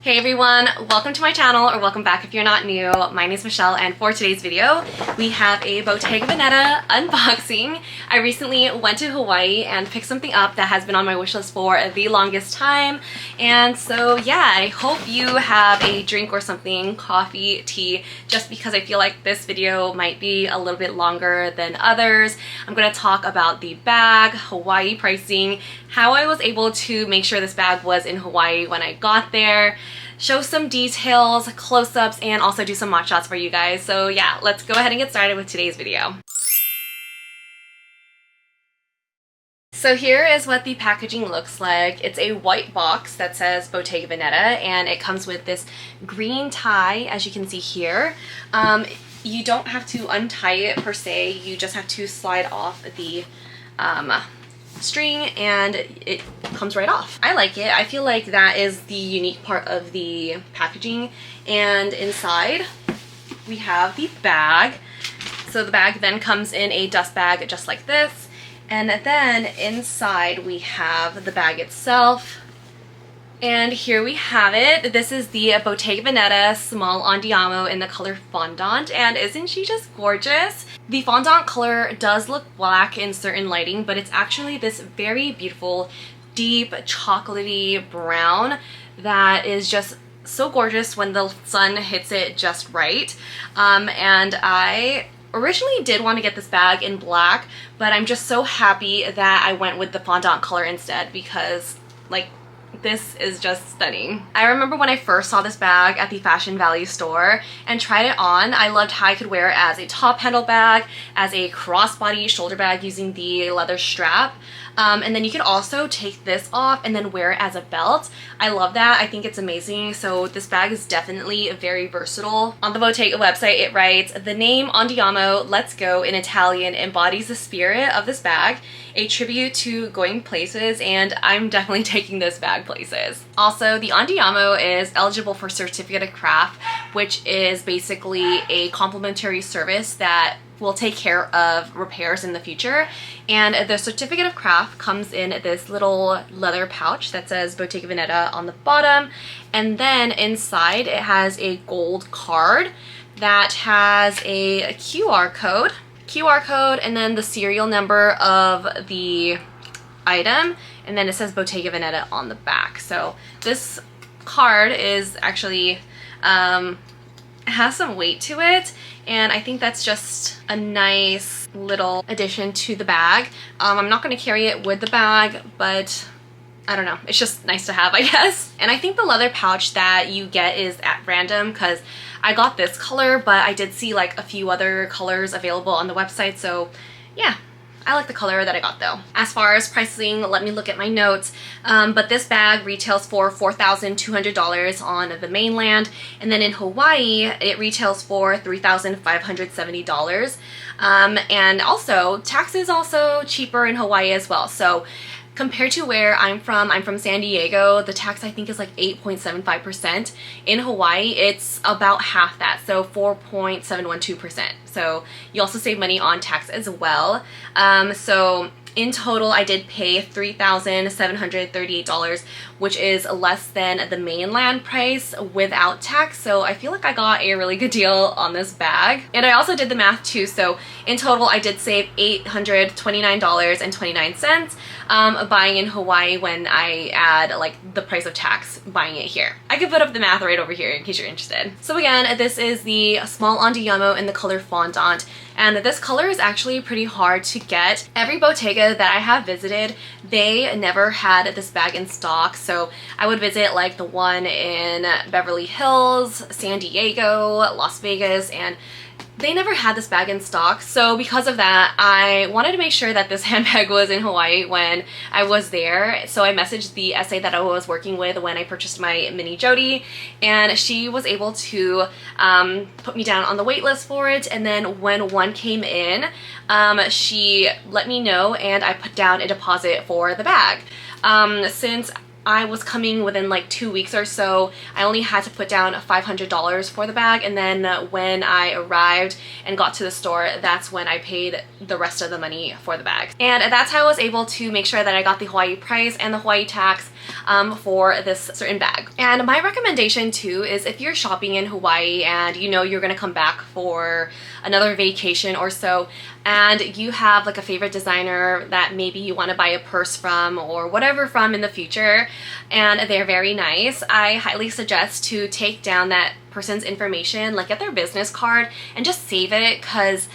Hey everyone, welcome to my channel, or welcome back if you're not new. My name is Michelle, and for today's video, we have a Bottega Veneta unboxing. I recently went to Hawaii and picked something up that has been on my wish list for the longest time. And so yeah, I hope you have a drink or something, coffee, tea, just because I feel like this video might be a little bit longer than others. I'm going to talk about the bag, Hawaii pricing, how I was able to make sure this bag was in Hawaii when I got there, show some details, close-ups, and also do some mod shots for you guys. So yeah, let's go ahead and get started with today's video. So here is what the packaging looks like. It's a white box that says Bottega Veneta, and it comes with this green tie, as you can see here. You don't have to untie it per se, you just have to slide off the string and it comes right off. I like it. I feel like that is the unique part of the packaging. And inside we have the bag. So the bag then comes in a dust bag just like this, and then inside we have the bag itself. And here we have it. This is the Bottega Veneta Small Andiamo in the color Fondant, and isn't she just gorgeous? The Fondant color does look black in certain lighting, but it's actually this very beautiful, deep, chocolatey brown that is just so gorgeous when the sun hits it just right. And I originally did want to get this bag in black, but I'm just so happy that I went with the Fondant color instead because, like, this is just stunning. I remember when I first saw this bag at the Fashion Value store and tried it on. I loved how I could wear it as a top handle bag, as a crossbody shoulder bag using the leather strap. And then you could also take this off and then wear it as a belt. I love that. I think it's amazing. So this bag is definitely very versatile. On the Bottega website, it writes, "The name Andiamo, let's go, in Italian embodies the spirit of this bag, a tribute to going places," and I'm definitely taking this bag places. Also, the Andiamo is eligible for Certificate of Craft, which is basically a complimentary service that will take care of repairs in the future. And the Certificate of Craft comes in this little leather pouch that says Bottega Veneta on the bottom, and then inside it has a gold card that has a QR code, and then the serial number of the item, and then it says Bottega Veneta on the back. So this card is actually has some weight to it, and I think that's just a nice little addition to the bag. I'm not going to carry it with the bag, but I don't know, it's just nice to have, I guess. And I think the leather pouch that you get is at random because I got this color, but I did see like a few other colors available on the website, so yeah. I like the color that I got though. As far as pricing, let me look at my notes. But this bag retails for $4,200 on the mainland, and then in Hawaii it retails for $3,570. And also tax is also cheaper in Hawaii as well. So compared to where I'm from San Diego, the tax I think is like 8.75%. In Hawaii, it's about half that, so 4.712%. So you also save money on tax as well. So in total, I did pay $3,738, which is less than the mainland price without tax. So I feel like I got a really good deal on this bag. And I also did the math too. So in total, I did save $829.29 buying in Hawaii when I add like the price of tax buying it here. I could put up the math right over here in case you're interested. So again, this is the Small Andiamo in the color Fondant. And this color is actually pretty hard to get. Every Bottega that I have visited, they never had this bag in stock. So I would visit like the one in Beverly Hills, San Diego, Las Vegas, and they never had this bag in stock. So because of that, I wanted to make sure that this handbag was in Hawaii when I was there. So I messaged the SA that I was working with when I purchased my mini Jody, and she was able to put me down on the wait list for it. And then when one came in, she let me know and I put down a deposit for the bag. Since I was coming within like 2 weeks or so. I only had to put down $500 for the bag, and then when I arrived and got to the store, that's when I paid the rest of the money for the bag. And that's how I was able to make sure that I got the Hawaii price and the Hawaii tax for this certain bag. And my recommendation too is if you're shopping in Hawaii and you know you're gonna come back for another vacation or so, and you have like a favorite designer that maybe you want to buy a purse from or whatever from in the future, and they're very nice, I highly suggest to take down that person's information, like get their business card and just save it, because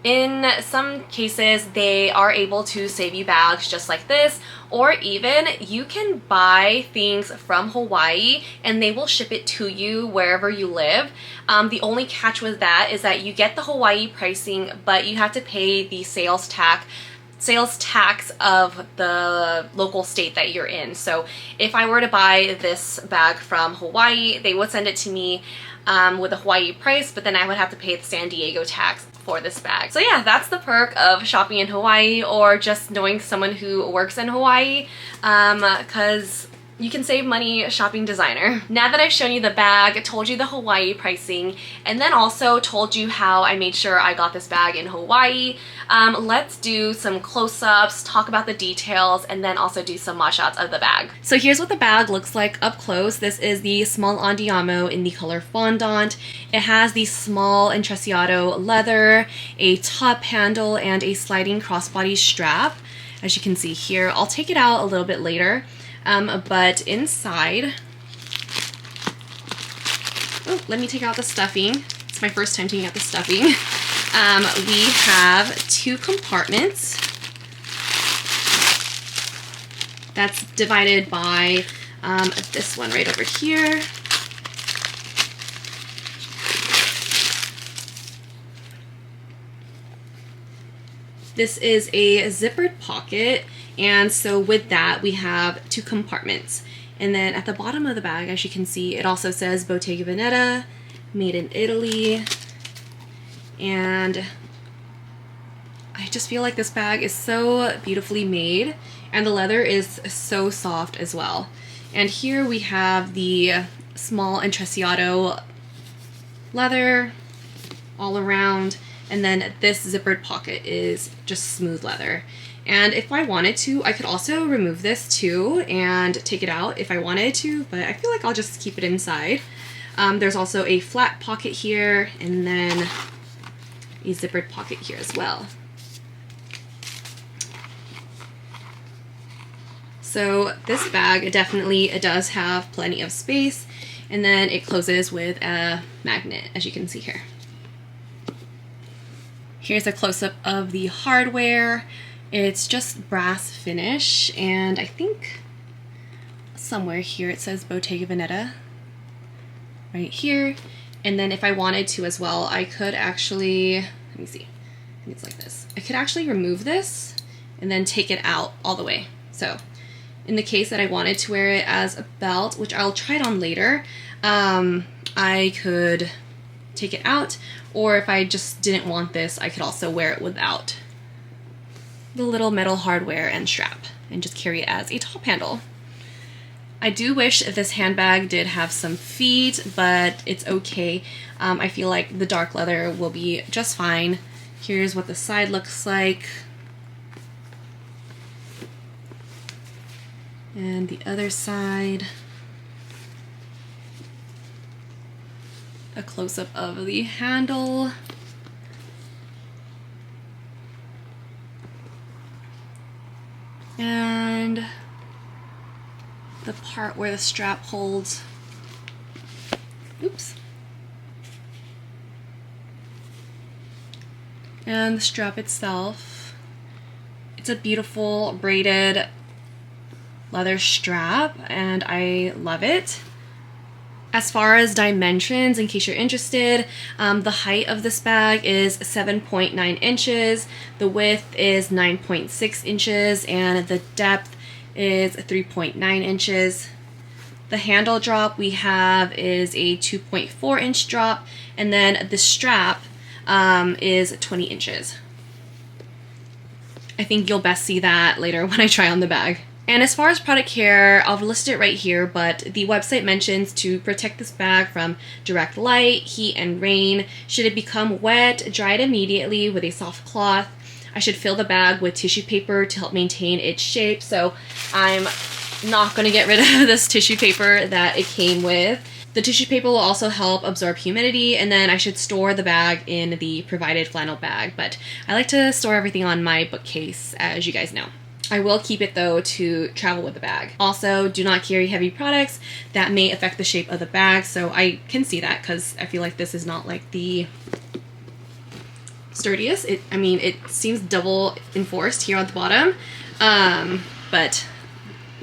in some cases they are able to save you bags just like this, or even you can buy things from Hawaii and they will ship it to you wherever you live. The only catch with that is that you get the Hawaii pricing, but you have to pay the sales tax of the local state that you're in. So if I were to buy this bag from Hawaii, they would send it to me with a Hawaii price, but then I would have to pay the San Diego tax for this bag. So yeah, that's the perk of shopping in Hawaii, or just knowing someone who works in Hawaii, because you can save money shopping designer. Now that I've shown you the bag, told you the Hawaii pricing, and then also told you how I made sure I got this bag in Hawaii, let's do some close-ups, talk about the details, and then also do some mod shots of the bag. So here's what the bag looks like up close. This is the Small Andiamo in the color Fondant. It has the small intrecciato leather, a top handle, and a sliding crossbody strap, as you can see here. I'll take it out a little bit later. But inside, oh, let me take out the stuffing. It's my first time taking out the stuffing. We have 2 compartments. That's divided by this one right over here. This is a zippered pocket. And so with that, we have 2 compartments. And then at the bottom of the bag, as you can see, it also says Bottega Veneta, made in Italy. And I just feel like this bag is so beautifully made, and the leather is so soft as well. And here we have the small intrecciato leather all around, and then this zippered pocket is just smooth leather. And if I wanted to, I could also remove this too and take it out if I wanted to, but I feel like I'll just keep it inside. There's also a flat pocket here, and then a zippered pocket here as well. So this bag definitely does have plenty of space, and then it closes with a magnet, as you can see here. Here's a close-up of the hardware. It's just brass finish, and I think somewhere here it says Bottega Veneta right here. And then if I wanted to as well, I could actually, let me see, I think it's like this. I could actually remove this and then take it out all the way. So in the case that I wanted to wear it as a belt, which I'll try it on later, I could take it out, or if I just didn't want this, I could also wear it without the little metal hardware and strap and just carry it as a top handle. I do wish this handbag did have some feet, but it's okay. I feel like the dark leather will be just fine. Here's what the side looks like. And the other side. A close-up of the handle. And the part where the strap holds. Oops. And the strap itself. It's a beautiful braided leather strap, and I love it. As far as dimensions, in case you're interested, the height of this bag is 7.9 inches, the width is 9.6 inches, and the depth is 3.9 inches. The handle drop we have is a 2.4 inch drop, and then the strap is 20 inches. I think you'll best see that later when I try on the bag. And as far as product care, I'll list it right here, but the website mentions to protect this bag from direct light, heat, and rain. Should it become wet, dry it immediately with a soft cloth. I should fill the bag with tissue paper to help maintain its shape. So I'm not going to get rid of this tissue paper that it came with. The tissue paper will also help absorb humidity, and then I should store the bag in the provided flannel bag, but I like to store everything on my bookcase, as you guys know. I will keep it though to travel with the bag. Also, do not carry heavy products that may affect the shape of the bag, so I can see that because I feel like this is not like the sturdiest. It seems double enforced here on the bottom, but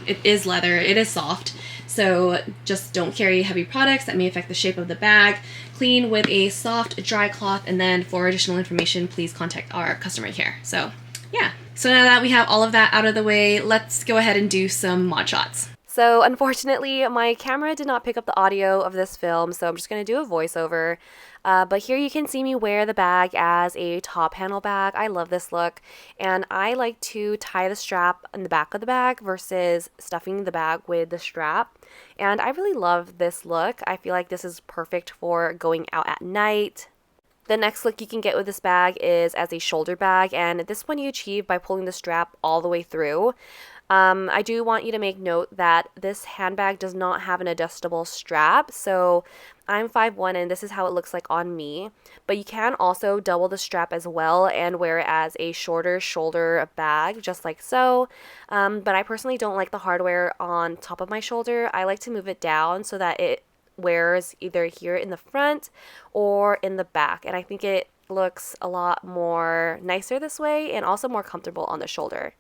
it is leather, it is soft. So just don't carry heavy products that may affect the shape of the bag. Clean with a soft, dry cloth, and then for additional information, please contact our customer care. So yeah. So now that we have all of that out of the way, let's go ahead and do some mod shots. So unfortunately, my camera did not pick up the audio of this film, so I'm just going to do a voiceover. But here you can see me wear the bag as a top handle bag. I love this look, and I like to tie the strap in the back of the bag versus stuffing the bag with the strap. And I really love this look. I feel like this is perfect for going out at night. The next look you can get with this bag is as a shoulder bag, and this one you achieve by pulling the strap all the way through. I do want you to make note that this handbag does not have an adjustable strap, so I'm 5'1", and this is how it looks like on me. But you can also double the strap as well and wear it as a shorter shoulder bag, just like so. But I personally don't like the hardware on top of my shoulder. I like to move it down so that it wears either here in the front or in the back, and I think it looks a lot more nicer this way and also more comfortable on the shoulder.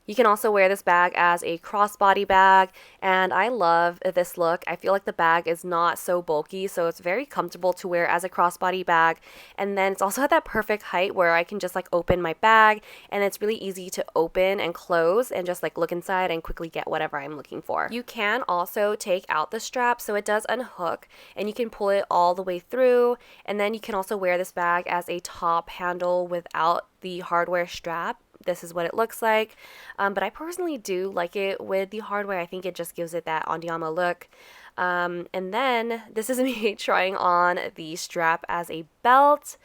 You can also wear this bag as a crossbody bag, and I love this look. I feel like the bag is not so bulky, so it's very comfortable to wear as a crossbody bag. And then it's also at that perfect height where I can just like open my bag, and it's really easy to open and close and just like look inside and quickly get whatever I'm looking for. You can also take out the strap, so it does unhook, and you can pull it all the way through. And then you can also wear this bag as a top handle without the hardware strap. This is what it looks like, but I personally do like it with the hardware. I think it just gives it that Andiamo look. And then this is me trying on the strap as a belt.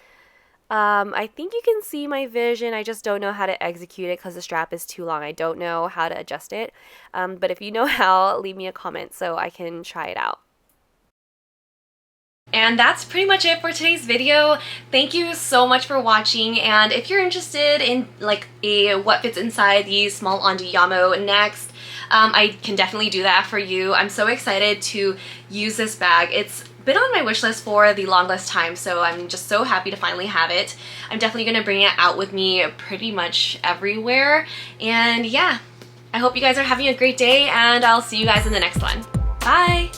I think you can see my vision. I just don't know how to execute it because the strap is too long. I don't know how to adjust it, but if you know how, leave me a comment so I can try it out. And that's pretty much it for today's video. Thank you so much for watching, and if you're interested in like a what fits inside the small Andiamo next, I can definitely do that for you. I'm so excited to use this bag. It's been on my wish list for the longest time, so I'm just so happy to finally have it. I'm definitely going to bring it out with me pretty much everywhere, and yeah, I hope you guys are having a great day, and I'll see you guys in the next one. Bye!